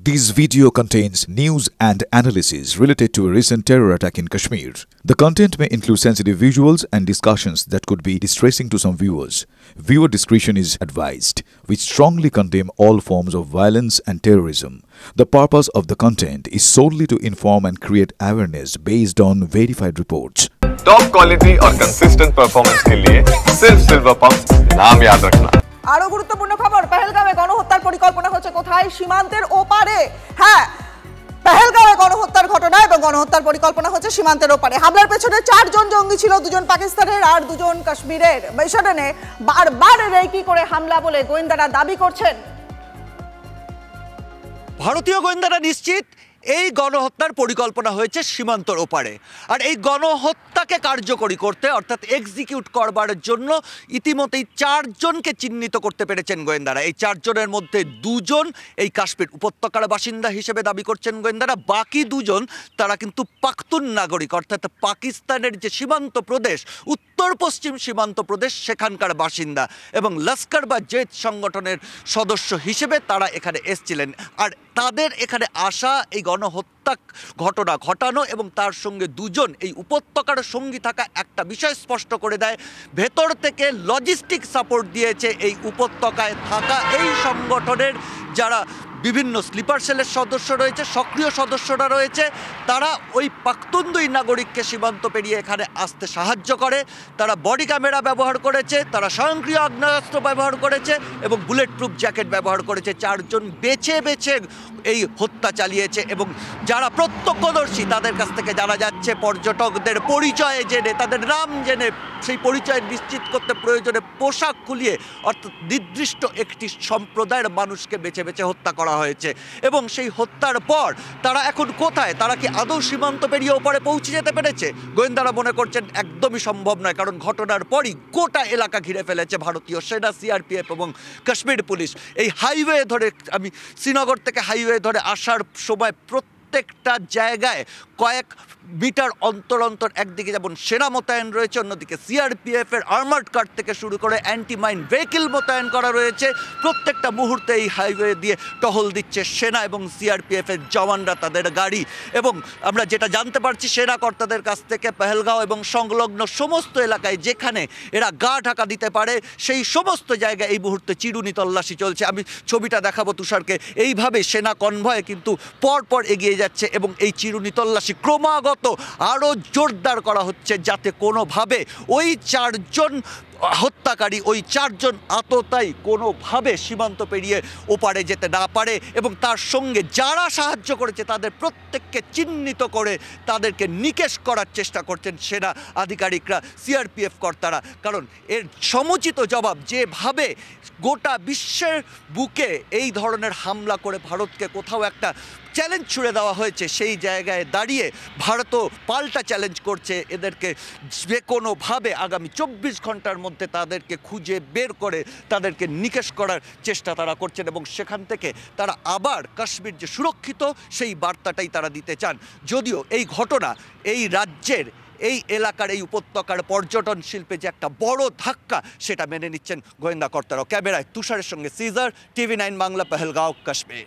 This video contains news and analysis related to a recent terror attack in Kashmir. The content may include sensitive visuals and discussions that could be distressing to some viewers. Viewer discretion is advised. We strongly condemn all forms of violence and terrorism. The purpose of the content is solely to inform and create awareness based on verified reports. Top quality और consistent performance के लिए सिर्फ silver pump नाम याद रखना। আরো গুরুত্বপূর্ণ খবর, পেহেলগাঁওয়ে গণহত্যার পরিকল্পনা হচ্ছে কোথায়? সীমান্তের ওপারে। হ্যাঁ, পেহেলগাঁওয়ে গণহত্যার ঘটনা এবং গণহত্যার পরিকল্পনা হচ্ছে সীমান্তের ওপারে। হামলার পেছনে 4 জন জঙ্গি ছিল, 2 জন পাকিস্তানের আর 2 জন কাশ্মীরের। মিশনে বারবার রেকি করে হামলা বলে গোয়েন্দারা দাবি করছেন। ভারতীয় গোয়েন্দারা নিশ্চিত এই গণহত্যার পরিকল্পনা হয়েছে সীমান্তর ওপারে। আর এই গণহত্যাকে কার্যকরী করতে অর্থাৎ এক্সিকিউট করবার জন্য ইতিমধ্যেই 4 জনকে চিহ্নিত করতে পেরেছেন গোয়েন্দারা। এই 4 জনের মধ্যে 2 জন এই কাশ্মীর উপত্যকার বাসিন্দা হিসেবে দাবি করছেন গোয়েন্দারা। বাকি 2 জন তারা কিন্তু পাখতুন নাগরিক, অর্থাৎ পাকিস্তানের যে সীমান্ত প্রদেশ, উত্তর পশ্চিম সীমান্ত প্রদেশ, সেখানকার বাসিন্দা এবং লস্কর বা জেদ সংগঠনের সদস্য হিসেবে তারা এখানে এসেছিলেন। আর তাদের এখানে আসা, এই গণহত্যা ঘটনা ঘটানো এবং তার সঙ্গে 2 জন এই উপত্যকার সঙ্গী থাকা একটা বিষয় স্পষ্ট করে দেয়। ভেতর থেকে লজিস্টিক সাপোর্ট দিয়েছে এই উপত্যকায় থাকা এই সংগঠনের যারা বিভিন্ন স্লিপার সেলের সদস্য রয়েছে, সক্রিয় সদস্যরা রয়েছে। তারা ওই পাখতুন 2 নাগরিককে সীমান্ত পেরিয়ে এখানে আসতে সাহায্য করে। তারা বডি ক্যামেরা ব্যবহার করেছে, তারা স্বয়ংক্রিয় আগ্নেয়াস্ত্র ব্যবহার করেছে এবং বুলেট প্রুফ জ্যাকেট ব্যবহার করেছে। 4 জন বেছে বেছে এই হত্যা চালিয়েছে এবং যারা প্রত্যক্ষদর্শী তাদের কাছ থেকে জানা যাচ্ছে পর্যটকদের পরিচয় জেনে, তাদের নাম জেনে সেই পরিচয় নিশ্চিত করতে প্রয়োজনে পোশাক খুলিয়ে অর্থাৎ নির্দিষ্ট একটি সম্প্রদায়ের মানুষকে বেছে বেছে হত্যা করা হয়েছে। এবং সেই হত্যার পর তারা এখন কোথায়? তারা কি আদৌ সীমান্ত পেরিয়ে ওপারে পৌঁছে যেতে পেরেছে? গোয়েন্দারা মনে করছেন একদমই সম্ভব নয়, কারণ ঘটনার পরই গোটা এলাকা ঘিরে ফেলেছে ভারতীয় সেনা, সিআরপিএফ এবং কাশ্মীর পুলিশ। এই হাইওয়ে ধরে, আমি শ্রীনগর থেকে হাইওয়ে ধরে আসার সময় প্রত্যেকটা জায়গায় কয়েক মিটার অন্তর অন্তর একদিকে যেমন সেনা মোতায়েন রয়েছে, অন্যদিকে সিআরপিএফের আর্মার্ড কার থেকে শুরু করে অ্যান্টি মাইন ভেহিকেল মোতায়েন করা রয়েছে। প্রত্যেকটা মুহূর্তে এই হাইওয়ে দিয়ে টহল দিচ্ছে সেনা এবং সিআরপিএফের জওয়ানরা তাদের গাড়ি। এবং আমরা যেটা জানতে পারছি সেনা কর্তাদের কাছ থেকে, পেহেলগাঁও এবং সংলগ্ন সমস্ত এলাকায় যেখানে এরা গা ঢাকা দিতে পারে সেই সমস্ত জায়গায় এই মুহূর্তে চিরুনি তল্লাশি চলছে। আমি ছবিটা দেখাবো তুষারকে। এইভাবে সেনা কনভয় কিন্তু পরপর এগিয়ে যাচ্ছে এবং এই চিরুনি তল্লাশি ক্রমাগত আরও জোরদার করা হচ্ছে যাতে কোনোভাবে ওই 4 জন হত্যাকারী, ওই 4 জন আততায়ী কোনোভাবে সীমান্ত পেরিয়ে ওপারে যেতে না পারে। এবং তার সঙ্গে যারা সাহায্য করেছে তাদের প্রত্যেককে চিহ্নিত করে তাদেরকে নিকেশ করার চেষ্টা করছেন সেনা আধিকারিকরা, সিআরপিএফ কর্তারা। কারণ এর সমুচিত জবাব যেভাবে গোটা বিশ্বের বুকে এই ধরনের হামলা করে ভারতকে কোথাও একটা চ্যালেঞ্জ ছুড়ে দেওয়া হয়েছে, সেই জায়গায় দাঁড়িয়ে ভারতও পাল্টা চ্যালেঞ্জ করছে এদেরকে যে কোনোভাবে আগামী 24 ঘন্টার মধ্যে তাদেরকে খুঁজে বের করে তাদেরকে নিকেশ করার চেষ্টা তারা করছেন। এবং সেখান থেকে তারা আবার কাশ্মীর যে সুরক্ষিত সেই বার্তাটাই তারা দিতে চান। যদিও এই ঘটনা এই রাজ্যের, এই এলাকার, এই উপত্যকার পর্যটন শিল্পে যে একটা বড় ধাক্কা সেটা মেনে নিচ্ছেন গোয়েন্দা কর্তারাও। ক্যামেরায় তুষারের সঙ্গে সিজার, TV9 বাংলা, পেহেলগাঁও, কাশ্মীর।